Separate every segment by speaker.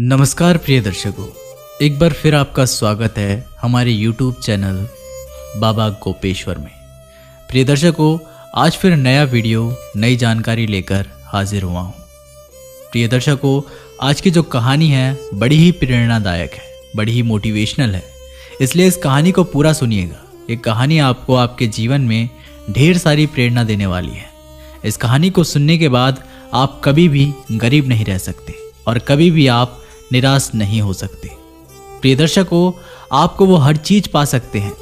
Speaker 1: नमस्कार प्रिय दर्शकों, एक बार फिर आपका स्वागत है हमारे YouTube चैनल बाबा गोपेश्वर में। प्रिय दर्शकों, आज फिर नया वीडियो नई जानकारी लेकर हाजिर हुआ हूँ। प्रिय दर्शकों, आज की जो कहानी है बड़ी ही प्रेरणादायक है, बड़ी ही मोटिवेशनल है, इसलिए इस कहानी को पूरा सुनिएगा। ये कहानी आपको आपके जीवन में ढेर सारी प्रेरणा देने वाली है। इस कहानी को सुनने के बाद आप कभी भी गरीब नहीं रह सकते और कभी भी आप निराश नहीं हो सकते। प्रिय दर्शकों, आपको वो हर चीज पा सकते हैं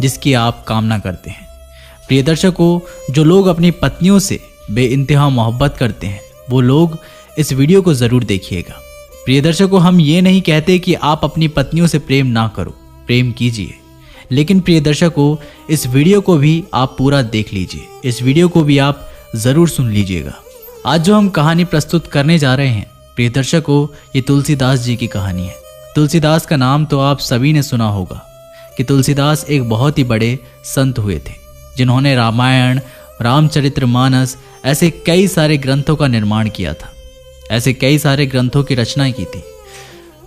Speaker 1: जिसकी आप कामना करते हैं। प्रिय दर्शकों, जो लोग अपनी पत्नियों से बेइंतहा मोहब्बत करते हैं वो लोग इस वीडियो को जरूर देखिएगा। प्रिय दर्शकों, हम ये नहीं कहते कि आप अपनी पत्नियों से प्रेम ना करो, प्रेम कीजिए, लेकिन प्रिय दर्शकों, इस वीडियो को भी आप पूरा देख लीजिए, इस वीडियो को भी आप जरूर सुन लीजिएगा। आज जो हम कहानी प्रस्तुत करने जा रहे हैं प्रिय दर्शकों, ये तुलसीदास जी की कहानी है। तुलसीदास का नाम तो आप सभी ने सुना होगा कि तुलसीदास एक बहुत ही बड़े संत हुए थे, जिन्होंने रामायण, रामचरितमानस ऐसे कई सारे ग्रंथों का निर्माण किया था, ऐसे कई सारे ग्रंथों की रचना की थी।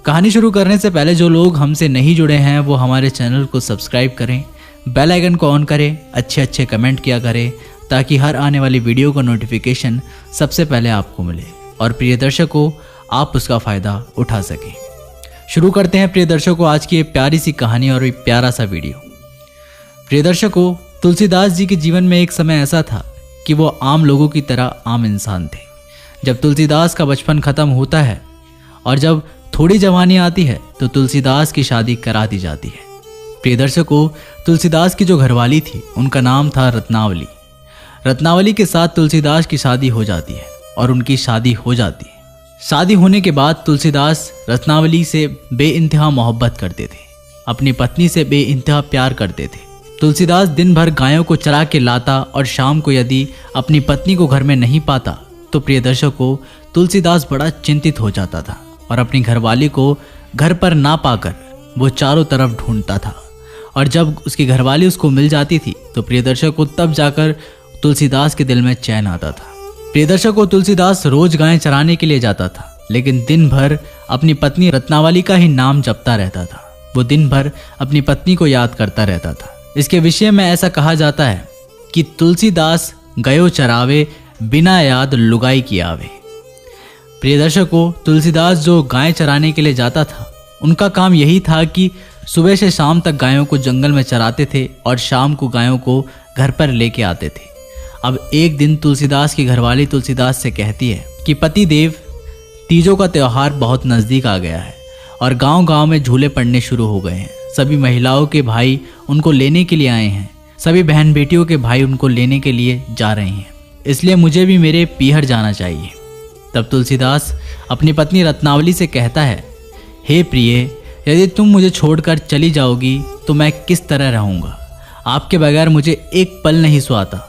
Speaker 1: कहानी शुरू करने से पहले जो लोग हमसे नहीं जुड़े हैं वो हमारे चैनल को सब्सक्राइब करें, बेल आइकन को ऑन करें, अच्छे कमेंट किया करें ताकि हर आने वाली वीडियो का नोटिफिकेशन सबसे पहले आपको मिले और प्रिय दर्शकों आप उसका फ़ायदा उठा सकें। शुरू करते हैं प्रिय दर्शकों आज की एक प्यारी सी कहानी और एक प्यारा सा वीडियो। प्रिय दर्शकों, तुलसीदास जी के जीवन में एक समय ऐसा था कि वो आम लोगों की तरह आम इंसान थे। जब तुलसीदास का बचपन खत्म होता है और जब थोड़ी जवानी आती है तो तुलसीदास की शादी करा दी जाती है। प्रिय दर्शकों, तुलसीदास की जो घरवाली थी उनका नाम था रत्नावली। रत्नावली के साथ तुलसीदास की शादी हो जाती है और उनकी शादी हो जाती है। शादी होने के बाद तुलसीदास रत्नावली से बेइंतहा मोहब्बत करते थे, अपनी पत्नी से बेइंतहा प्यार करते थे। तुलसीदास दिन भर गायों को चरा के लाता और शाम को यदि अपनी पत्नी को घर में नहीं पाता तो प्रिय दर्शकों तुलसीदास बड़ा चिंतित हो जाता था और अपनी घरवाली को घर पर ना पाकर वो चारों तरफ ढूंढता था। और जब उसकी घरवाली उसको मिल जाती थी तो प्रिय दर्शकों तब जाकर तुलसीदास के दिल में चैन आता था। प्रिय दर्शकों, तुलसीदास रोज गायें चराने के लिए जाता था, लेकिन दिन भर अपनी पत्नी रत्नावली का ही नाम जपता रहता था। वो दिन भर अपनी पत्नी को याद करता रहता था। इसके विषय में ऐसा कहा जाता है कि तुलसीदास गयो चरावे, बिना याद लुगाई की आवे। प्रिय दर्शकों, तुलसीदास जो गायें चराने के लिए जाता था उनका काम यही था कि सुबह से शाम तक गायों को जंगल में चराते थे और शाम को गायों को घर पर लेके आते थे। अब एक दिन तुलसीदास की घरवाली तुलसीदास से कहती है कि पति देव, तीजों का त्यौहार बहुत नज़दीक आ गया है और गांव-गांव में झूले पड़ने शुरू हो गए हैं। सभी महिलाओं के भाई उनको लेने के लिए आए हैं, सभी बहन बेटियों के भाई उनको लेने के लिए जा रहे हैं, इसलिए मुझे भी मेरे पीहर जाना चाहिए। तब तुलसीदास अपनी पत्नी रत्नावली से कहता है, हे प्रिय, यदि तुम मुझे छोड़कर चली जाओगी तो मैं किस तरह रहूँगा। आपके बगैर मुझे एक पल नहीं सुहाता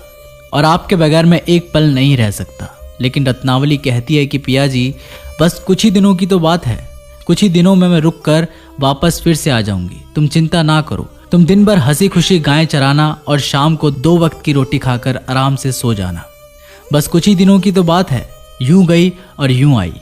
Speaker 1: और आपके बगैर मैं एक पल नहीं रह सकता। लेकिन रत्नावली कहती है कि पिया जी, बस कुछ ही दिनों की तो बात है, कुछ ही दिनों में मैं रुक कर वापस फिर से आ जाऊंगी। तुम चिंता ना करो, तुम दिन भर हंसी खुशी गायें चराना और शाम को 2 वक्त की रोटी खाकर आराम से सो जाना। बस कुछ ही दिनों की तो बात है। यूं गई और यूं आई।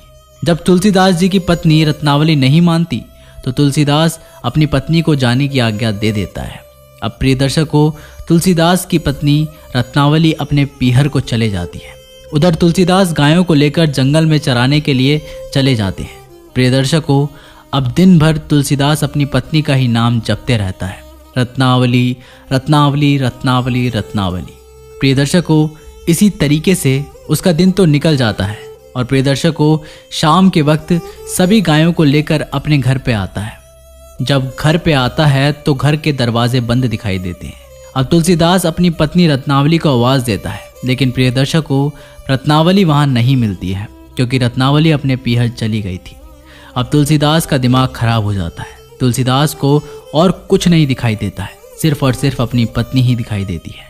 Speaker 1: जब तुलसीदास जी की पत्नी रत्नावली नहीं मानती तो तुलसीदास अपनी पत्नी को जाने की आज्ञा दे देता है। अब प्रिय दर्शकों, तुलसीदास की पत्नी रत्नावली अपने पीहर को चले जाती है। उधर तुलसीदास गायों को लेकर जंगल में चराने के लिए चले जाते हैं। प्रिय दर्शकों, अब दिन भर तुलसीदास अपनी पत्नी का ही नाम जपते रहता है, रत्नावली रत्नावली रत्नावली रत्नावली। प्रिय दर्शकों, इसी तरीके से उसका दिन तो निकल जाता है और प्रिय दर्शकों शाम के वक्त सभी गायों को लेकर अपने घर पे आता है। जब घर पे आता है तो घर के दरवाजे बंद दिखाई देते हैं। अब तुलसीदास अपनी पत्नी रत्नावली को आवाज़ देता है, लेकिन प्रिय दर्शकों रत्नावली वहाँ नहीं मिलती है क्योंकि रत्नावली अपने पीहर चली गई थी। अब तुलसीदास का दिमाग खराब हो जाता है। तुलसीदास को और कुछ नहीं दिखाई देता है, सिर्फ और सिर्फ अपनी पत्नी ही दिखाई देती है।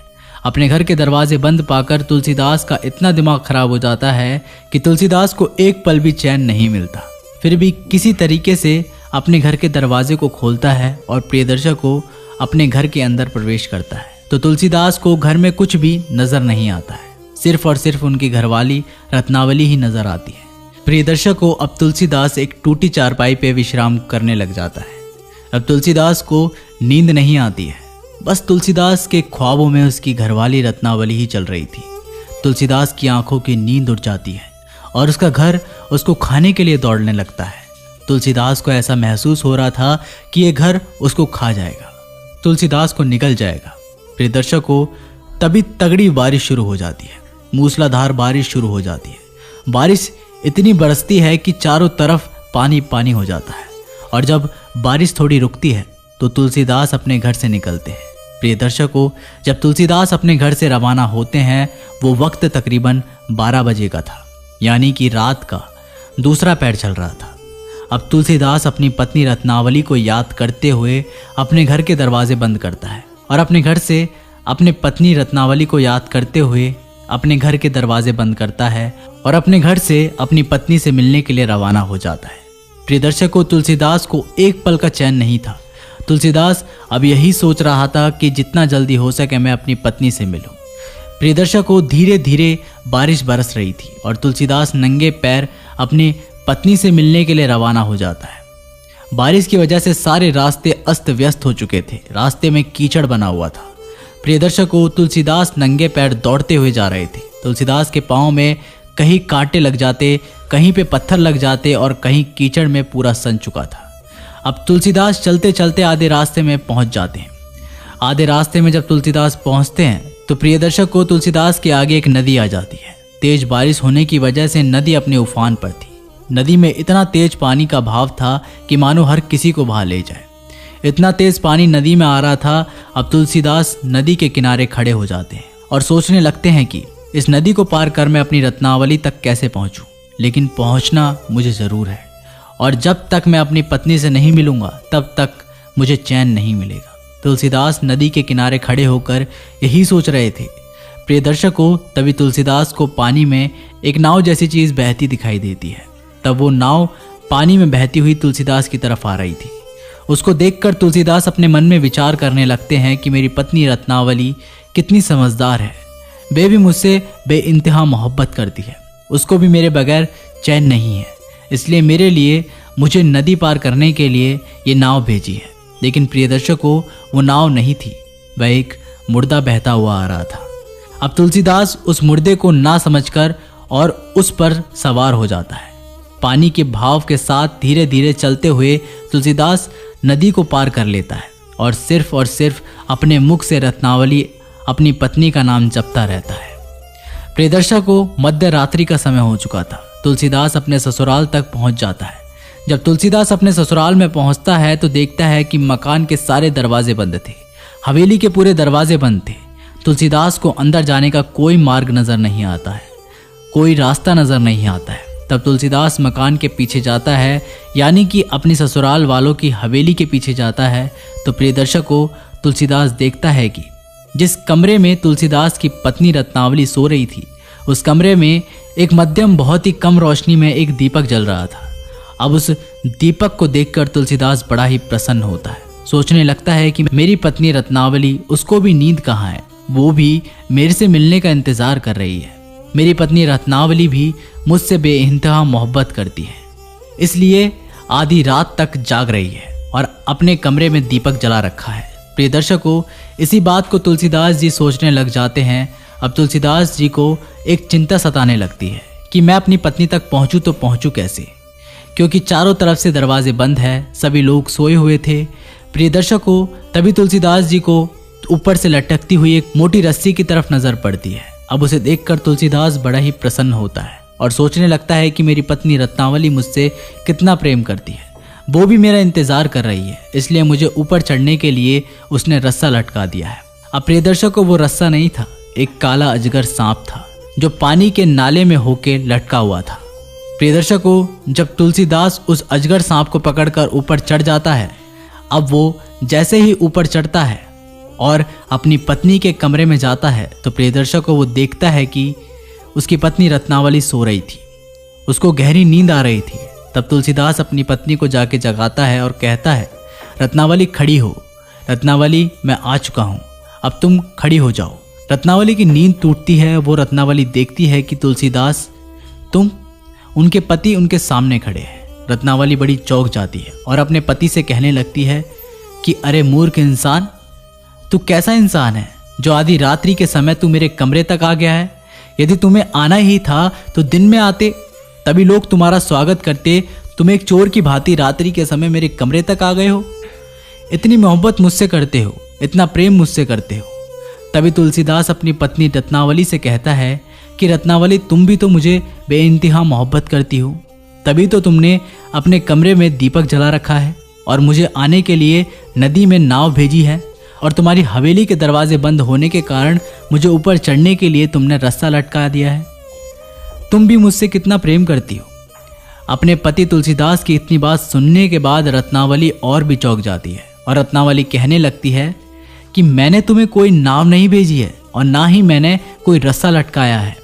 Speaker 1: अपने घर के दरवाजे बंद पाकर तुलसीदास का इतना दिमाग खराब हो जाता है कि तुलसीदास को एक पल भी चैन नहीं मिलता। फिर भी किसी तरीके से अपने घर के दरवाजे को खोलता है और प्रिय दर्शकों अपने घर के अंदर प्रवेश करता है तो तुलसीदास को घर में कुछ भी नजर नहीं आता है, सिर्फ और सिर्फ उनकी घरवाली रत्नावली ही नजर आती है। प्रियदर्शकों, अब तुलसीदास एक टूटी चारपाई पे विश्राम करने लग जाता है। अब तुलसीदास को नींद नहीं आती है, बस तुलसीदास के ख्वाबों में उसकी घरवाली रत्नावली ही चल रही थी। तुलसीदास की आंखों की नींद उड़ जाती है और उसका घर उसको खाने के लिए दौड़ने लगता है। तुलसीदास को ऐसा महसूस हो रहा था कि ये घर उसको खा जाएगा, तुलसीदास को निगल जाएगा। प्रियदर्शकों, तभी तगड़ी बारिश शुरू हो जाती है, मूसलाधार बारिश शुरू हो जाती है। बारिश इतनी बरसती है कि चारों तरफ पानी पानी हो जाता है और जब बारिश थोड़ी रुकती है तो तुलसीदास अपने घर से निकलते हैं। प्रियदर्शकों, जब तुलसीदास अपने घर से रवाना होते हैं वो वक्त तकरीबन 12 बजे का था, यानी कि रात का दूसरा पहर चल रहा था। अब तुलसीदास अपनी पत्नी रत्नावली को याद करते हुए अपने घर के दरवाजे बंद करता है और अपने घर से अपने पत्नी रत्नावली को याद करते हुए अपने घर के दरवाजे बंद करता है और अपने घर से अपनी पत्नी से मिलने के लिए रवाना हो जाता है। प्रियदर्शकों, तुलसीदास को एक पल का चैन नहीं था। तुलसीदास अब यही सोच रहा था कि जितना जल्दी हो सके मैं अपनी पत्नी से मिलूं। प्रियदर्शकों, धीरे धीरे बारिश बरस रही थी और तुलसीदास नंगे पैर अपनी पत्नी से मिलने के लिए रवाना हो जाता है। बारिश की वजह से सारे रास्ते अस्त व्यस्त हो चुके थे, रास्ते में कीचड़ बना हुआ था। प्रियदर्शकों, तुलसीदास नंगे पैर दौड़ते हुए जा रहे थे। तुलसीदास के पाँव में कहीं कांटे लग जाते, कहीं पे पत्थर लग जाते और कहीं कीचड़ में पूरा सन चुका था। अब तुलसीदास चलते चलते आधे रास्ते में पहुंच जाते हैं। आधे रास्ते में जब तुलसीदास पहुंचते हैं तो प्रियदर्शकों, तुलसीदास के आगे एक नदी आ जाती है। तेज बारिश होने की वजह से नदी अपने उफान पर थी। नदी में इतना तेज पानी का भाव था कि मानो हर किसी को बहा ले जाए। इतना तेज पानी नदी में आ रहा था। अब तुलसीदास नदी के किनारे खड़े हो जाते हैं और सोचने लगते हैं कि इस नदी को पार कर मैं अपनी रत्नावली तक कैसे पहुंचूं, लेकिन पहुंचना मुझे जरूर है और जब तक मैं अपनी पत्नी से नहीं मिलूंगा तब तक मुझे चैन नहीं मिलेगा। तुलसीदास नदी के किनारे खड़े होकर यही सोच रहे थे। प्रियदर्शकों, तभी तुलसीदास को पानी में एक नाव जैसी चीज बहती दिखाई देती है। तब वो नाव पानी में बहती हुई तुलसीदास की तरफ आ रही थी। उसको देखकर तुलसीदास अपने मन में विचार करने लगते हैं कि मेरी पत्नी रत्नावली कितनी समझदार है। वे भी मुझसे बेइंतहा मोहब्बत करती है, उसको भी मेरे बगैर चैन नहीं है, इसलिए मेरे लिए मुझे नदी पार करने के लिए ये नाव भेजी है। लेकिन प्रियदर्शकों, वो नाव नहीं थी, वह एक मुर्दा बहता हुआ आ रहा था। अब तुलसीदास उस मुर्दे को ना समझकर और उस पर सवार हो जाता है। पानी के भाव के साथ धीरे धीरे चलते हुए तुलसीदास नदी को पार कर लेता है और सिर्फ अपने मुख से रत्नावली अपनी पत्नी का नाम जपता रहता है। प्रियदर्शकों, मध्य रात्रि का समय हो चुका था। तुलसीदास अपने ससुराल तक पहुंच जाता है। जब तुलसीदास अपने ससुराल में पहुंचता है तो देखता है कि मकान के सारे दरवाजे बंद थे, हवेली के पूरे दरवाजे बंद थे। तुलसीदास को अंदर जाने का कोई मार्ग नजर नहीं आता है, कोई रास्ता नजर नहीं आता है। तब तुलसीदास मकान के पीछे जाता है, यानी कि अपनी ससुराल वालों की हवेली के पीछे जाता है। तो प्रियदर्शकों, तुलसीदास देखता है कि जिस कमरे में तुलसीदास की पत्नी रत्नावली सो रही थी, उस कमरे में एक मध्यम बहुत ही कम रोशनी में एक दीपक जल रहा था। अब उस दीपक को देखकर तुलसीदास बड़ा ही प्रसन्न होता है। सोचने लगता है कि मेरी पत्नी रत्नावली, उसको भी नींद कहाँ है, वो भी मेरे से मिलने का इंतजार कर रही है। मेरी पत्नी रत्नावली भी मुझसे बेइंतहा मोहब्बत करती है, इसलिए आधी रात तक जाग रही है और अपने कमरे में दीपक जला रखा है। प्रियदर्शकों, इसी बात को तुलसीदास जी सोचने लग जाते हैं। अब तुलसीदास जी को एक चिंता सताने लगती है कि मैं अपनी पत्नी तक पहुंचूं तो पहुंचूं कैसे, क्योंकि चारों तरफ से दरवाजे बंद है, सभी लोग सोए हुए थे। प्रियदर्शकों, तभी तुलसीदास जी को ऊपर से लटकती हुई एक मोटी रस्सी की तरफ नजर पड़ती है। अब उसे देखकर तुलसीदास बड़ा ही प्रसन्न होता है और सोचने लगता है कि मेरी पत्नी रत्नावली मुझसे कितना प्रेम करती है, वो भी मेरा इंतजार कर रही है, इसलिए मुझे ऊपर चढ़ने के लिए उसने रस्सा लटका दिया है। अब प्रियदर्शकों, वो रस्सा नहीं था, एक काला अजगर सांप था जो पानी के नाले में होके लटका हुआ था। प्रियदर्शकों, जब तुलसीदास उस अजगर सांप को पकड़कर ऊपर चढ़ जाता है, अब वो जैसे ही ऊपर चढ़ता है और अपनी पत्नी के कमरे में जाता है तो प्रियदर्शकों, वो देखता है कि उसकी पत्नी रत्नावली सो रही थी, उसको गहरी नींद आ रही थी। तब तुलसीदास अपनी पत्नी को जाके जगाता है और कहता है, रत्नावली खड़ी हो, रत्नावली मैं आ चुका हूँ, अब तुम खड़ी हो जाओ। रत्नावली की नींद टूटती है। वो रत्नावली देखती है कि तुलसीदास तुम। उनके पति उनके सामने खड़े हैं। रत्नावली बड़ी चौंक जाती है और अपने पति से कहने लगती है कि अरे मूर्ख इंसान, तू कैसा इंसान है जो आधी रात्रि के समय तू मेरे कमरे तक आ गया है। यदि तुम्हें आना ही था तो दिन में आते, तभी लोग तुम्हारा स्वागत करते। तुम एक चोर की भांति रात्रि के समय मेरे कमरे तक आ गए हो। इतनी मोहब्बत मुझसे करते हो, इतना प्रेम मुझसे करते हो। तभी तुलसीदास अपनी पत्नी रत्नावली से कहता है कि रत्नावली, तुम भी तो मुझे बेइंतहा मोहब्बत करती हो, तभी तो तुमने अपने कमरे में दीपक जला रखा है और मुझे आने के लिए नदी में नाव भेजी है, और तुम्हारी हवेली के दरवाजे बंद होने के कारण मुझे ऊपर चढ़ने के लिए तुमने रस्सा लटका दिया है। तुम भी मुझसे कितना प्रेम करती हो। अपने पति तुलसीदास की इतनी बात सुनने के बाद रत्नावली और भी चौंक जाती है और रत्नावली कहने लगती है कि मैंने तुम्हें कोई नाव नहीं भेजी है और ना ही मैंने कोई रस्सा लटकाया है।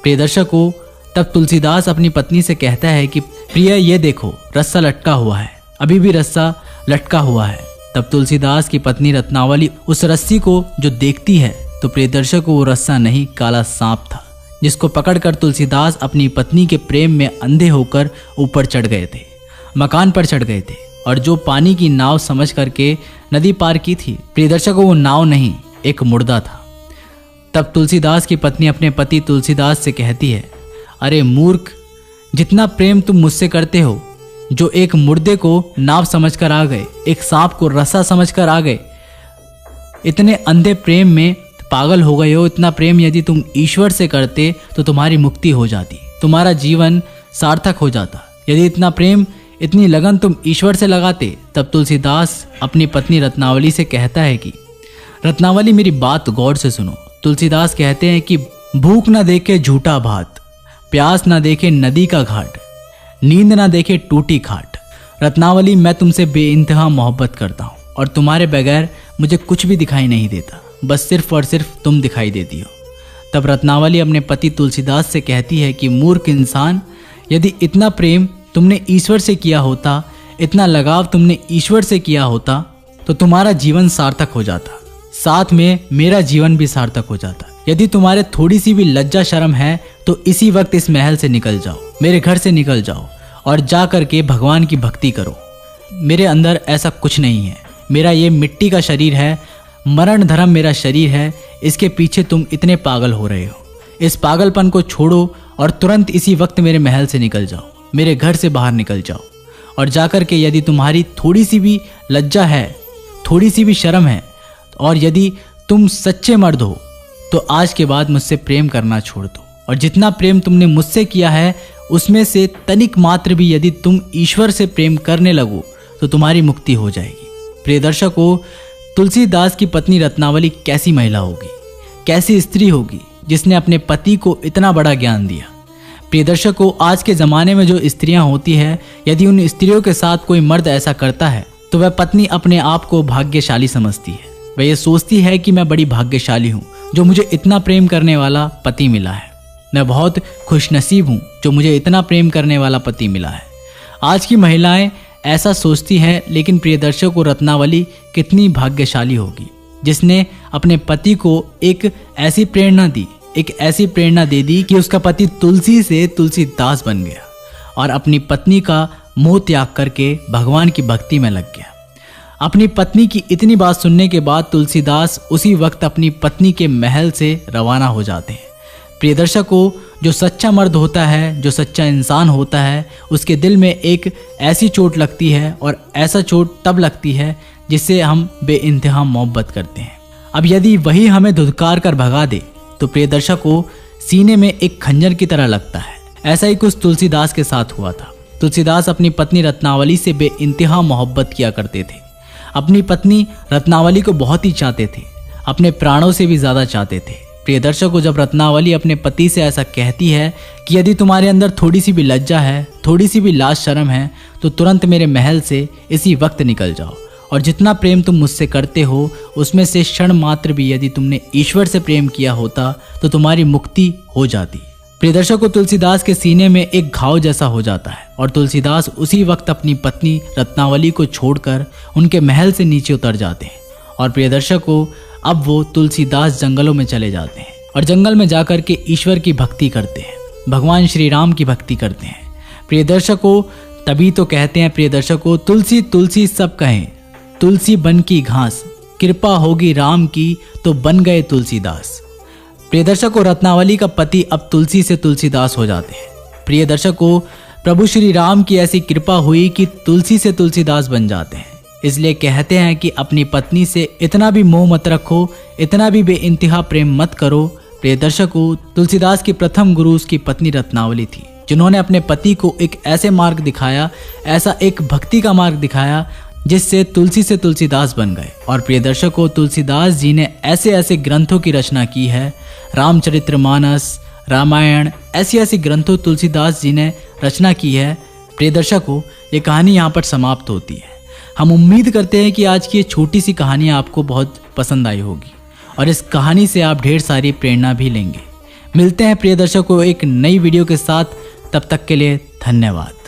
Speaker 1: प्रिय दर्शकों, तब तुलसीदास अपनी पत्नी से कहता है कि प्रिय, ये देखो रस्सा लटका हुआ है, अभी भी रस्सा लटका हुआ है। तब तुलसीदास की पत्नी रत्नावली उस रस्सी को जो देखती है तो प्रिय दर्शकों, वो रस्सा नहीं, काला सांप था, जिसको पकड़कर तुलसीदास अपनी पत्नी के प्रेम में अंधे होकर ऊपर चढ़ गए थे, मकान पर चढ़ गए थे, और जो पानी की नाव समझ करके नदी पार की थी, प्रिय दर्शकों, वो नाव नहीं, एक मुर्दा था। तब तुलसीदास की पत्नी अपने पति तुलसीदास से कहती है, अरे मूर्ख, जितना प्रेम तुम मुझसे करते हो, जो एक मुर्दे को नाव समझकर आ गए, एक सांप को रस्सा समझकर आ गए, इतने अंधे प्रेम में पागल हो गए हो। इतना प्रेम यदि तुम ईश्वर से करते तो तुम्हारी मुक्ति हो जाती, तुम्हारा जीवन सार्थक हो जाता। यदि इतना प्रेम, इतनी लगन तुम ईश्वर से लगाते। तब तुलसीदास अपनी पत्नी रत्नावली से कहता है कि रत्नावली, मेरी बात गौर से सुनो। तुलसीदास कहते हैं कि भूख ना देखे झूठा भात, प्यास ना देखे नदी का घाट, नींद ना देखे टूटी खाट। रत्नावली, मैं तुमसे बेइंतहा मोहब्बत करता हूँ और तुम्हारे बगैर मुझे कुछ भी दिखाई नहीं देता, बस सिर्फ और सिर्फ तुम दिखाई देती हो। तब रत्नावली अपने पति तुलसीदास से कहती है कि मूर्ख इंसान, यदि इतना प्रेम तुमने ईश्वर से किया होता, इतना लगाव तुमने ईश्वर से किया होता, तो तुम्हारा जीवन सार्थक हो जाता, साथ में मेरा जीवन भी सार्थक हो जाता। यदि तुम्हारे थोड़ी सी भी लज्जा शर्म है तो इसी वक्त इस महल से निकल जाओ, मेरे घर से निकल जाओ और जा करके भगवान की भक्ति करो। मेरे अंदर ऐसा कुछ नहीं है, मेरा ये मिट्टी का शरीर है, मरण धर्म मेरा शरीर है, इसके पीछे तुम इतने पागल हो रहे हो। इस पागलपन को छोड़ो और तुरंत इसी वक्त मेरे महल से निकल जाओ, मेरे घर से बाहर निकल जाओ, और जाकर के यदि तुम्हारी थोड़ी सी भी लज्जा है, थोड़ी सी भी शर्म है, और यदि तुम सच्चे मर्द हो तो आज के बाद मुझसे प्रेम करना छोड़ दो, और जितना प्रेम तुमने मुझसे किया है उसमें से तनिक मात्र भी यदि तुम ईश्वर से प्रेम करने लगो तो तुम्हारी मुक्ति हो जाएगी। प्रिय दर्शकों, तुलसीदास की पत्नी रत्नावली कैसी महिला होगी, कैसी स्त्री होगी जिसने अपने पति को इतना बड़ा ज्ञान दिया। प्रिय दर्शकों, आज के ज़माने में जो स्त्रियां होती है, यदि उन स्त्रियों के साथ कोई मर्द ऐसा करता है तो वह पत्नी अपने आप को भाग्यशाली समझती है। वह ये सोचती है कि मैं बड़ी भाग्यशाली हूँ जो मुझे इतना प्रेम करने वाला पति मिला है, मैं बहुत खुशनसीब हूँ जो मुझे इतना प्रेम करने वाला पति मिला है। आज की महिलाएं ऐसा सोचती हैं, लेकिन प्रिय दर्शकों, रत्नावली कितनी भाग्यशाली होगी जिसने अपने पति को एक ऐसी प्रेरणा दी, एक ऐसी प्रेरणा दे दी कि उसका पति तुलसी से तुलसीदास बन गया और अपनी पत्नी का मोह त्याग करके भगवान की भक्ति में लग गया। अपनी पत्नी की इतनी बात सुनने के बाद तुलसीदास उसी वक्त अपनी पत्नी के महल से रवाना हो जाते हैं। प्रिय दर्शकों, जो सच्चा मर्द होता है, जो सच्चा इंसान होता है, उसके दिल में एक ऐसी चोट लगती है, और ऐसा चोट तब लगती है जिससे हम बेइंतहा मोहब्बत करते हैं। अब यदि वही हमें धुतकार कर भगा दे तो प्रिय दर्शकों, सीने में एक खंजर की तरह लगता है। ऐसा ही कुछ तुलसीदास के साथ हुआ था। तुलसीदास अपनी पत्नी रत्नावली से बेइंतहा मोहब्बत किया करते थे। अपनी पत्नी रत्नावली को बहुत ही चाहते थे, अपने प्राणों से भी ज़्यादा चाहते थे। प्रिय दर्शकों, जब रत्नावली अपने पति से ऐसा कहती है कि यदि तुम्हारे अंदर थोड़ी सी भी लज्जा है, थोड़ी सी भी लाज शर्म है, तो तुरंत मेरे महल से इसी वक्त निकल जाओ, और जितना प्रेम तुम मुझसे करते हो उसमें से क्षण मात्र भी यदि तुमने ईश्वर से प्रेम किया होता तो तुम्हारी मुक्ति हो जाती। प्रिय दर्शकों, तुलसीदास के सीने में एक घाव जैसा हो जाता है और तुलसीदास उसी वक्त अपनी पत्नी रत्नावली को छोड़कर उनके महल से नीचे उतर जाते हैं। और प्रिय दर्शकों, अब वो तुलसीदास जंगलों में चले जाते हैं और जंगल में जाकर के ईश्वर की भक्ति करते हैं, भगवान श्री राम की भक्ति करते हैं। प्रिय दर्शकों, तभी तो कहते हैं प्रिय दर्शकों, तुलसी तुलसी सब कहें, तुलसी बन की घास, कृपा होगी राम की तो बन गए तुलसीदास। प्रिय दर्शकों, रत्नावली का पति अब तुलसी से तुलसीदास हो जाते हैं। प्रिय दर्शकों, प्रभु श्री राम की ऐसी कृपा हुई कि तुलसी से तुलसीदास बन जाते हैं। इसलिए कहते हैं कि अपनी पत्नी से इतना भी मोह मत रखो, इतना भी बेइंतहा प्रेम मत करो। प्रिय दर्शकों, तुलसीदास की प्रथम गुरु उसकी पत्नी रत्नावली थी, जिन्होंने अपने पति को एक ऐसे मार्ग दिखाया, ऐसा एक भक्ति का मार्ग दिखाया जिससे तुलसी से तुलसीदास बन गए। और प्रिय दर्शकों, तुलसीदास जी ने ऐसे ऐसे ग्रंथों की रचना की है, रामचरितमानस, रामायण, ऐसी ऐसी ग्रंथों तुलसीदास जी ने रचना की है। प्रिय दर्शकों, ये कहानी यहाँ पर समाप्त होती है। हम उम्मीद करते हैं कि आज की ये छोटी सी कहानी आपको बहुत पसंद आई होगी और इस कहानी से आप ढेर सारी प्रेरणा भी लेंगे। मिलते हैं प्रिय दर्शकों एक नई वीडियो के साथ, तब तक के लिए धन्यवाद।